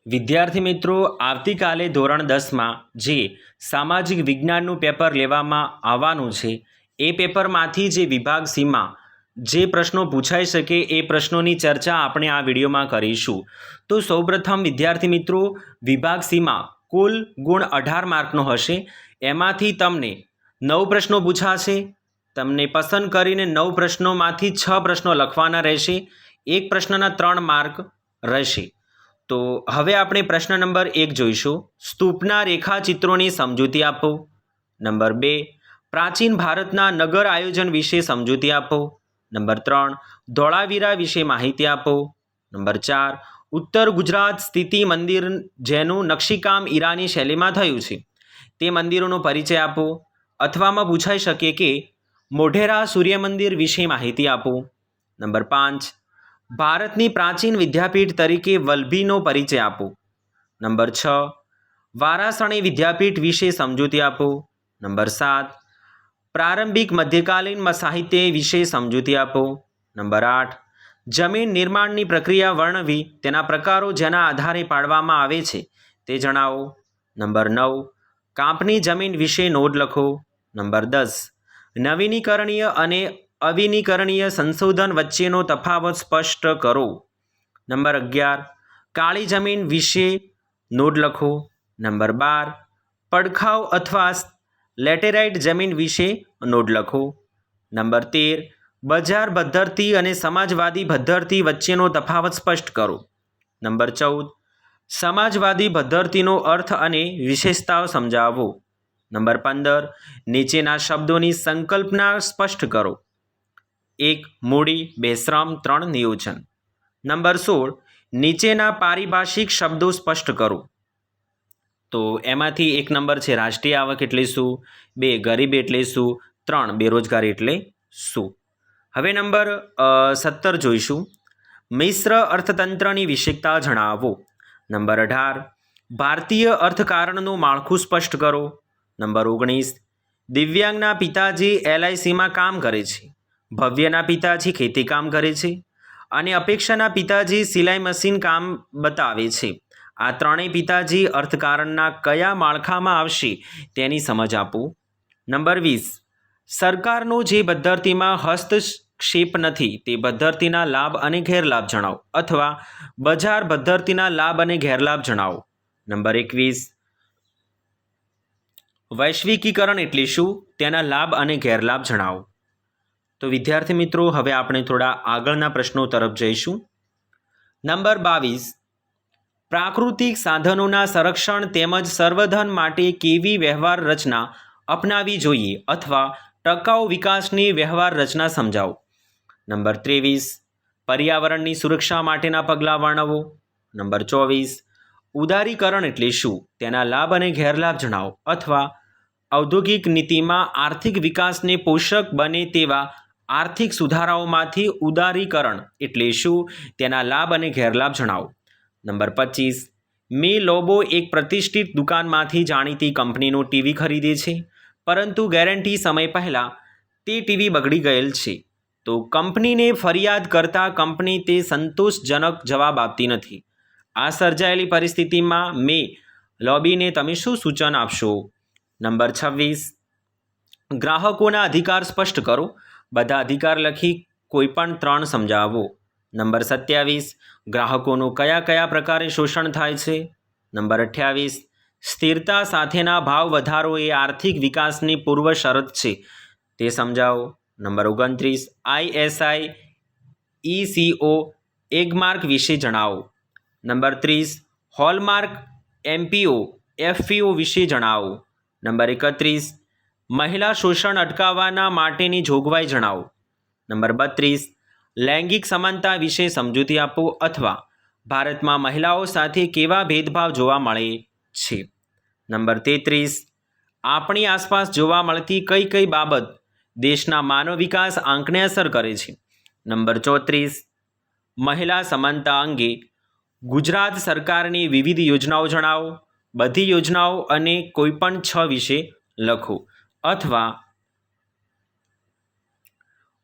વિદ્યાર્થી મિત્રો, આવતીકાલે ધોરણ 10માં જે સામાજિક વિજ્ઞાનનું પેપર લેવામાં આવવાનું છે એ પેપરમાંથી જે વિભાગ સીમાં જે પ્રશ્નો પૂછાઈ શકે એ પ્રશ્નોની ચર્ચા આપણે આ વિડીયોમાં કરીશું. તો સૌપ્રથમ વિદ્યાર્થી મિત્રો, વિભાગ સીમાં કુલ ગુણ 18 માર્કનો હશે. એમાંથી તમને 9 પ્રશ્નો પૂછાશે. તમને પસંદ કરીને 9 પ્રશ્નોમાંથી 6 પ્રશ્નો લખવાના રહેશે. એક પ્રશ્નના 3 માર્ક રહેશે. તો હવે આપણે પ્રશ્ન નંબર 1 જોઈશું. સ્તૂપના રેખાચિત્રોની સમજૂતી આપો. નંબર 2, પ્રાચીન ભારતના નગર આયોજન વિશે સમજૂતી આપો. નંબર 3, ધોળાવીરા વિશે માહિતી આપો. નંબર 4, ઉત્તર ગુજરાત સ્થિતિ મંદિર જેનું નકશીકામ ઈરાની શૈલીમાં થયું છે તે મંદિરોનો પરિચય આપો. અથવામાં પૂછાઈ શકે કે મોઢેરા સૂર્ય મંદિર વિશે માહિતી આપો. નંબર 5, ભારતની પ્રાચીન વિદ્યાપીઠ તરીકે વલ્લભીનો પરિચય આપો. નંબર 6, વારાસણી વિદ્યાપીઠ વિશે સમજૂતી આપો. નંબર 7, પ્રારંભિક મધ્યકાલીન સાહિત્ય વિશે સમજૂતી આપો. નંબર 8, જમીન નિર્માણની પ્રક્રિયા વર્ણવી તેના પ્રકારો જેના આધારે પાડવામાં આવે છે તે જણાવો. નંબર 9, કાંપની જમીન વિશે નોંધ લખો. નંબર 10, નવીનીકરણીય અને અવિનીકરણીય સંશોધન વચ્ચેનો તફાવત સ્પષ્ટ કરો. નંબર 11, કાળી જમીન વિશે નોંધ લખો. નંબર 12, પડખાવ અથવા લેટેરાઇટ જમીન વિશે નોંધ લખો. નંબર 13, બજાર પદ્ધતિ અને સમાજવાદી પદ્ધતિ વચ્ચેનો તફાવત સ્પષ્ટ કરો. નંબર 14, સમાજવાદી પદ્ધતિનો અર્થ અને વિશેષતાઓ સમજાવો. નંબર 15, નીચેના શબ્દોની સંકલ્પના સ્પષ્ટ કરો. 1, મૂડી, 2, શ્રમ, 3, નિયોજન. નંબર 16, નીચેના પારિભાષિક શબ્દો સ્પષ્ટ કરો. તો એમાંથી 1 નંબર છે રાષ્ટ્રીય આવક એટલે શું, 2, ગરીબી એટલે શું, 3, બેરોજગારી એટલે શું. હવે નંબર 17 જોઈશું. મિશ્ર અર્થતંત્રની વિશેષતા જણાવો. નંબર 18, ભારતીય અર્થકારણનું માળખું સ્પષ્ટ કરો. નંબર 19, દિવ્યાંગના પિતાજી LICમાં કામ કરે છે, ભવ્યના પિતાજી ખેતીકામ કરે છે અને અપેક્ષાના પિતાજી સિલાઈ મશીન કામ બતાવે છે. આ ત્રણેય પિતાજી અર્થકારણના કયા માળખામાં આવશે તેની સમજ આપો. નંબર 20, સરકારનો જે પદ્ધતિમાં હસ્તક્ષેપ નથી તે પદ્ધતિના લાભ અને ગેરલાભ જણાવો અથવા બજાર પદ્ધતિના લાભ અને ગેરલાભ જણાવો. નંબર 21, વૈશ્વિકીકરણ એટલે શું, તેના લાભ અને ગેરલાભ જણાવો. તો વિદ્યાર્થી મિત્રો, હવે આપણે થોડા આગળના પ્રશ્નો તરફ જઈશું. નંબર 22, પ્રાકૃતિક સાધનોના સંરક્ષણ તેમજ સંવર્ધન માટે કેવી વ્યવહાર રચના અપનાવવી જોઈએ અથવા ટકાઉ વિકાસની વ્યવહાર રચના સમજાવો. નંબર 23, પર્યાવરણની સુરક્ષા માટેના પગલાં વર્ણવો. નંબર 24, ઉદારીકરણ એટલે શું, તેના લાભ અને ગેરલાભ જણાવો અથવા ઔદ્યોગિક નીતિમાં આર્થિક વિકાસને પોષક બને તેવા આર્થિક સુધારાઓમાંથી ઉદારીકરણ એટલે શું, તેના લાભ અને ગેરલાભ જણાવો. નંબર 25, મે લોબો એક પ્રતિષ્ઠિત દુકાનમાંથી જાણીતી કંપનીનો ટીવી ખરીદે છે પરંતુ ગેરંટી સમય પહેલાં તે ટીવી બગડી ગયેલ છે. તો કંપનીને ફરિયાદ કરતાં કંપની તે સંતોષજનક જવાબ આપતી નથી. આ સર્જાયેલી પરિસ્થિતિમાં મે લોબીને તમે શું સૂચન આપશો. નંબર 26, ગ્રાહકોના અધિકાર સ્પષ્ટ કરો. બધા અધિકાર લખી કોઈ પણ 3 સમજાવો. નંબર 27, ગ્રાહકોનું કયા કયા પ્રકારે શોષણ થાય છે. નંબર 28, સ્થિરતા સાથેના ભાવ વધારો એ આર્થિક વિકાસની પૂર્વ શરત છે તે સમજાવો. નંબર 29, ISI ECO એગમાર્ક વિશે જણાવો. નંબર 30, હોલમાર્ક MPO FPO વિશે જણાવો. નંબર 31, મહિલા શોષણ અટકાવવાના માટેની જોગવાઈ જણાવો. નંબર 32, લૈંગિક સમાનતા વિશે સમજૂતી આપો અથવા ભારતમાં મહિલાઓ સાથે કેવા ભેદભાવ જોવા મળે છે. નંબર 33, આપણી આસપાસ જોવા મળતી કઈ કઈ બાબત દેશના માનવ વિકાસ આંકને અસર કરે છે. નંબર 34, મહિલા સમાનતા અંગે ગુજરાત સરકારની વિવિધ યોજનાઓ જણાવો. બધી યોજનાઓ અને કોઈપણ 6 વિશે લખો અથવા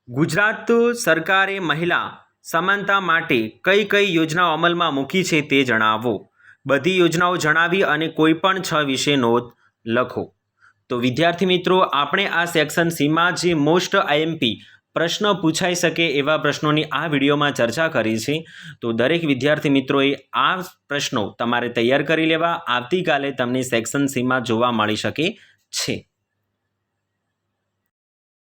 ગુજરાત સરકારે મહિલા સમાનતા માટે કઈ કઈ યોજનાઓ અમલમાં મૂકી છે તે જણાવો. બધી યોજનાઓ જણાવી અને કોઈ પણ 6 વિશે નોંધ લખો. તો વિદ્યાર્થી મિત્રો, આપણે આ સેક્શન સીમાં જે મોસ્ટ આઈએમપી પ્રશ્ન પૂછાઈ શકે એવા પ્રશ્નોની આ વિડીયોમાં ચર્ચા કરી છે. તો દરેક વિદ્યાર્થી મિત્રોએ આ પ્રશ્નો તમારે તૈયાર કરી લેવા. આવતીકાલે તમને સેક્શન સીમાં જોવા મળી શકે છે.